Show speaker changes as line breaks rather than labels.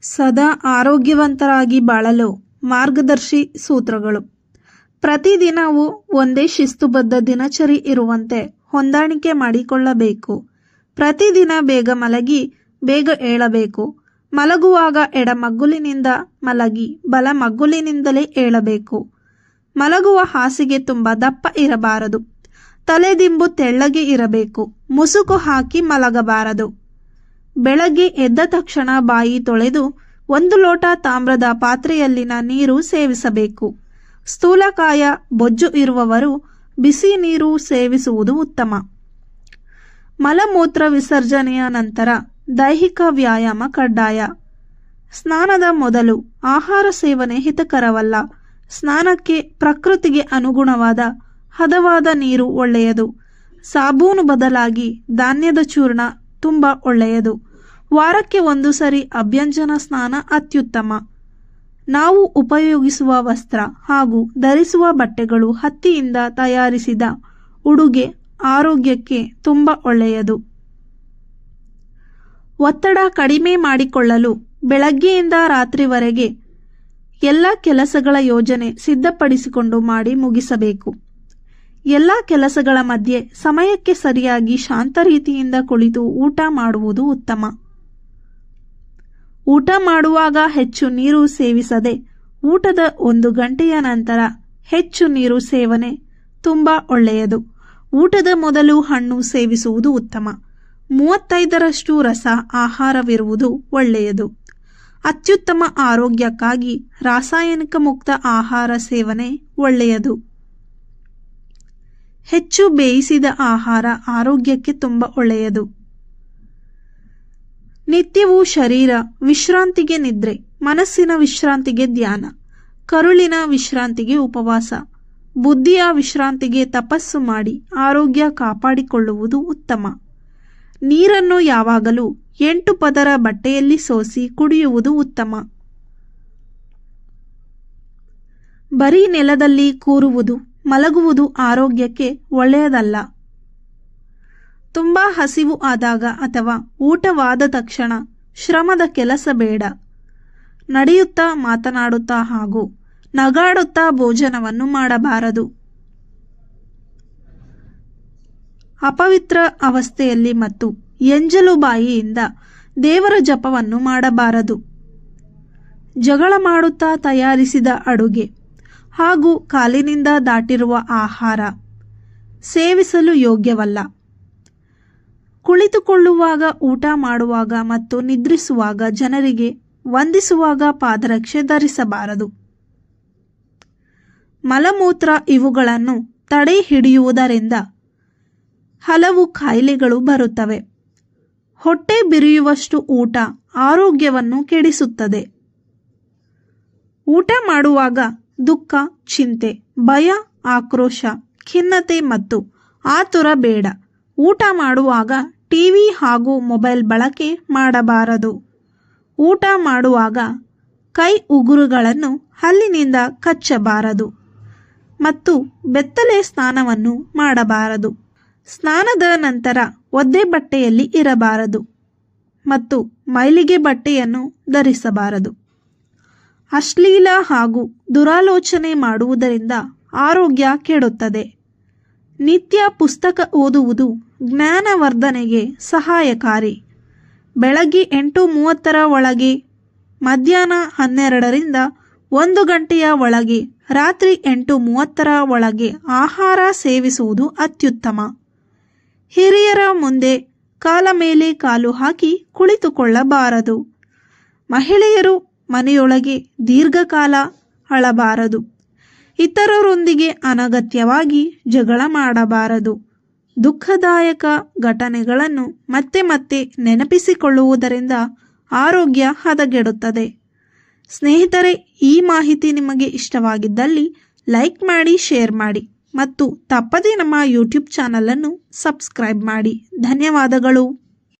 ಸದಾ ಆರೋಗ್ಯವಂತರಾಗಿ ಬಾಳಲು ಮಾರ್ಗದರ್ಶಿ ಸೂತ್ರಗಳು. ಪ್ರತಿದಿನವೂ ಒಂದೇ ಶಿಸ್ತುಬದ್ಧ ದಿನಚರಿ ಇರುವಂತೆ ಹೊಂದಾಣಿಕೆ ಮಾಡಿಕೊಳ್ಳಬೇಕು. ಪ್ರತಿದಿನ ಬೇಗ ಮಲಗಿ ಬೇಗ ಏಳಬೇಕು. ಮಲಗುವಾಗ ಎಡಮಗ್ಗುಲಿನಿಂದ ಮಲಗಿ ಬಲಮಗ್ಗುಲಿನಿಂದಲೇ ಏಳಬೇಕು. ಮಲಗುವ ಹಾಸಿಗೆ ತುಂಬ ದಪ್ಪ ಇರಬಾರದು. ತಲೆದಿಂಬು ತೆಳ್ಳಗೆ ಇರಬೇಕು. ಮುಸುಕು ಹಾಕಿ ಮಲಗಬಾರದು. ಬೆಳಗ್ಗೆ ಎದ್ದ ತಕ್ಷಣ ಬಾಯಿ ತೊಳೆದು 1 ಲೋಟ ತಾಮ್ರದ ಪಾತ್ರೆಯಲ್ಲಿನ ನೀರು ಸೇವಿಸಬೇಕು. ಸ್ಥೂಲಕಾಯ ಬೊಜ್ಜು ಇರುವವರು ಬಿಸಿ ನೀರು ಸೇವಿಸುವುದು ಉತ್ತಮ. ಮಲಮೂತ್ರ ವಿಸರ್ಜನೆಯ ನಂತರ ದೈಹಿಕ ವ್ಯಾಯಾಮ ಕಡ್ಡಾಯ. ಸ್ನಾನದ ಮೊದಲು ಆಹಾರ ಸೇವನೆ ಹಿತಕರವಲ್ಲ. ಸ್ನಾನಕ್ಕೆ ಪ್ರಕೃತಿಗೆ ಅನುಗುಣವಾದ ಹದವಾದ ನೀರು ಒಳ್ಳೆಯದು. ಸಾಬೂನು ಬದಲಾಗಿ ಧಾನ್ಯದ ಚೂರ್ಣ ತುಂಬ ಒಳ್ಳೆಯದು. ವಾರಕ್ಕೆ 1 ಸರಿ ಅಭ್ಯಂಜನ ಸ್ನಾನ ಅತ್ಯುತ್ತಮ. ನಾವು ಉಪಯೋಗಿಸುವ ವಸ್ತ್ರ ಹಾಗೂ ಧರಿಸುವ ಬಟ್ಟೆಗಳು ಹತ್ತಿಯಿಂದ ತಯಾರಿಸಿದ ಉಡುಗೆ ಆರೋಗ್ಯಕ್ಕೆ ತುಂಬ ಒಳ್ಳೆಯದು. ಒತ್ತಡ ಕಡಿಮೆ ಮಾಡಿಕೊಳ್ಳಲು ಬೆಳಗ್ಗೆಯಿಂದ ರಾತ್ರಿವರೆಗೆ ಎಲ್ಲ ಕೆಲಸಗಳ ಯೋಜನೆ ಸಿದ್ಧಪಡಿಸಿಕೊಂಡು ಮಾಡಿ ಮುಗಿಸಬೇಕು. ಎಲ್ಲ ಕೆಲಸಗಳ ಮಧ್ಯೆ ಸಮಯಕ್ಕೆ ಸರಿಯಾಗಿ ಶಾಂತ ರೀತಿಯಿಂದ ಕುಳಿತು ಊಟ ಮಾಡುವುದು ಉತ್ತಮ. ಊಟ ಮಾಡುವಾಗ ಹೆಚ್ಚು ನೀರು ಸೇವಿಸದೆ ಊಟದ 1 ಗಂಟೆಯ ನಂತರ ಹೆಚ್ಚು ನೀರು ಸೇವನೆ ತುಂಬ ಒಳ್ಳೆಯದು. ಊಟದ ಮೊದಲು ಹಣ್ಣು ಸೇವಿಸುವುದು ಉತ್ತಮ. 35ರಷ್ಟು ರಸ ಆಹಾರವಿರುವುದು ಒಳ್ಳೆಯದು. ಅತ್ಯುತ್ತಮ ಆರೋಗ್ಯಕ್ಕಾಗಿ ರಾಸಾಯನಿಕ ಮುಕ್ತ ಆಹಾರ ಸೇವನೆ ಒಳ್ಳೆಯದು. ಹೆಚ್ಚು ಬೇಯಿಸಿದ ಆಹಾರ ಆರೋಗ್ಯಕ್ಕೆ ತುಂಬ ಒಳ್ಳೆಯದು. ನಿತ್ಯವೂ ಶರೀರ ವಿಶ್ರಾಂತಿಗೆ ನಿದ್ರೆ, ಮನಸ್ಸಿನ ವಿಶ್ರಾಂತಿಗೆ ಧ್ಯಾನ, ಕರುಳಿನ ವಿಶ್ರಾಂತಿಗೆ ಉಪವಾಸ, ಬುದ್ಧಿಯ ವಿಶ್ರಾಂತಿಗೆ ತಪಸ್ಸು ಮಾಡಿ ಆರೋಗ್ಯ ಕಾಪಾಡಿಕೊಳ್ಳುವುದು ಉತ್ತಮ. ನೀರನ್ನು ಯಾವಾಗಲೂ 8 ಪದರ ಬಟ್ಟೆಯಲ್ಲಿ ಸೋಸಿ ಕುಡಿಯುವುದು ಉತ್ತಮ. ಬರೀ ನೆಲದಲ್ಲಿ ಕೂರುವುದು ಮಲಗುವುದು ಆರೋಗ್ಯಕ್ಕೆ ಒಳ್ಳೆಯದಲ್ಲ. ತುಂಬ ಹಸಿವು ಆದಾಗ ಅಥವಾ ಊಟವಾದ ತಕ್ಷಣ ಶ್ರಮದ ಕೆಲಸ ಬೇಡ. ನಡೆಯುತ್ತಾ ಮಾತನಾಡುತ್ತಾ ಹಾಗೂ ನಗಾಡುತ್ತಾ ಭೋಜನವನ್ನು ಮಾಡಬಾರದು. ಅಪವಿತ್ರ ಅವಸ್ಥೆಯಲ್ಲಿ ಮತ್ತು ಎಂಜಲು ಬಾಯಿಯಿಂದ ದೇವರ ಜಪವನ್ನು ಮಾಡಬಾರದು. ಜಗಳ ಮಾಡುತ್ತಾ ತಯಾರಿಸಿದ ಅಡುಗೆ ಹಾಗೂ ಕಾಲಿನಿಂದ ದಾಟಿರುವ ಆಹಾರ ಸೇವಿಸಲು ಯೋಗ್ಯವಲ್ಲ. ಕುಳಿತುಕೊಳ್ಳುವಾಗ, ಊಟ ಮಾಡುವಾಗ ಮತ್ತು ನಿದ್ರಿಸುವಾಗ ಜನರಿಗೆ ವಂದಿಸುವಾಗ ಪಾದರಕ್ಷೆ ಧರಿಸಬಾರದು. ಮಲಮೂತ್ರ ಇವುಗಳನ್ನು ತಡೆ ಹಿಡಿಯುವುದರಿಂದ ಹಲವು ಕಾಯಿಲೆಗಳು ಬರುತ್ತವೆ. ಹೊಟ್ಟೆ ಬಿರಿಯುವಷ್ಟು ಊಟ ಆರೋಗ್ಯವನ್ನು ಕೆಡಿಸುತ್ತದೆ. ಊಟ ಮಾಡುವಾಗ ದುಃಖ, ಚಿಂತೆ, ಭಯ, ಆಕ್ರೋಶ, ಖಿನ್ನತೆ ಮತ್ತು ಆತುರ ಬೇಡ. ಊಟ ಮಾಡುವಾಗ ಟಿವಿ ಹಾಗೂ ಮೊಬೈಲ್ ಬಳಕೆ ಮಾಡಬಾರದು. ಊಟ ಮಾಡುವಾಗ ಕೈ ಉಗುರುಗಳನ್ನು ಹಲ್ಲಿನಿಂದ ಕಚ್ಚಬಾರದು ಮತ್ತು ಬೆತ್ತಲೆ ಸ್ನಾನವನ್ನು ಮಾಡಬಾರದು. ಸ್ನಾನದ ನಂತರ ಒದ್ದೆ ಬಟ್ಟೆಯಲ್ಲಿ ಇರಬಾರದು ಮತ್ತು ಮೈಲಿಗೆ ಬಟ್ಟೆಯನ್ನು ಧರಿಸಬಾರದು. ಅಶ್ಲೀಲ ಹಾಗೂ ದುರಾಲೋಚನೆ ಮಾಡುವುದರಿಂದ ಆರೋಗ್ಯ ಕೆಡುತ್ತದೆ. ನಿತ್ಯ ಪುಸ್ತಕ ಓದುವುದು ಜ್ಞಾನವರ್ಧನೆಗೆ ಸಹಾಯಕಾರಿ. ಬೆಳಗ್ಗೆ 8:30ರ ಒಳಗೆ, ಮಧ್ಯಾಹ್ನ 12ರಿಂದ 1 ಗಂಟೆಯ ಒಳಗೆ, ರಾತ್ರಿ 8:30ರ ಒಳಗೆ ಆಹಾರ ಸೇವಿಸುವುದು ಅತ್ಯುತ್ತಮ. ಹಿರಿಯರ ಮುಂದೆ ಕಾಲ ಮೇಲೆ ಕಾಲು ಹಾಕಿ ಕುಳಿತುಕೊಳ್ಳಬಾರದು. ಮಹಿಳೆಯರು ಮನೆಯೊಳಗೆ ದೀರ್ಘಕಾಲ ಅಳಬಾರದು. ಇತರರೊಂದಿಗೆ ಅನಗತ್ಯವಾಗಿ ಜಗಳ ಮಾಡಬಾರದು. ದುಃಖದಾಯಕ ಘಟನೆಗಳನ್ನು ಮತ್ತೆ ಮತ್ತೆ ನೆನಪಿಸಿಕೊಳ್ಳುವುದರಿಂದ ಆರೋಗ್ಯ ಹದಗೆಡುತ್ತದೆ. ಸ್ನೇಹಿತರೆ, ಈ ಮಾಹಿತಿ ನಿಮಗೆ ಇಷ್ಟವಾಗಿದ್ದಲ್ಲಿ ಲೈಕ್ ಮಾಡಿ, ಶೇರ್ ಮಾಡಿ ಮತ್ತು ತಪ್ಪದೇ ನಮ್ಮ ಯೂಟ್ಯೂಬ್ ಚಾನಲನ್ನು ಸಬ್ಸ್ಕ್ರೈಬ್ ಮಾಡಿ. ಧನ್ಯವಾದಗಳು.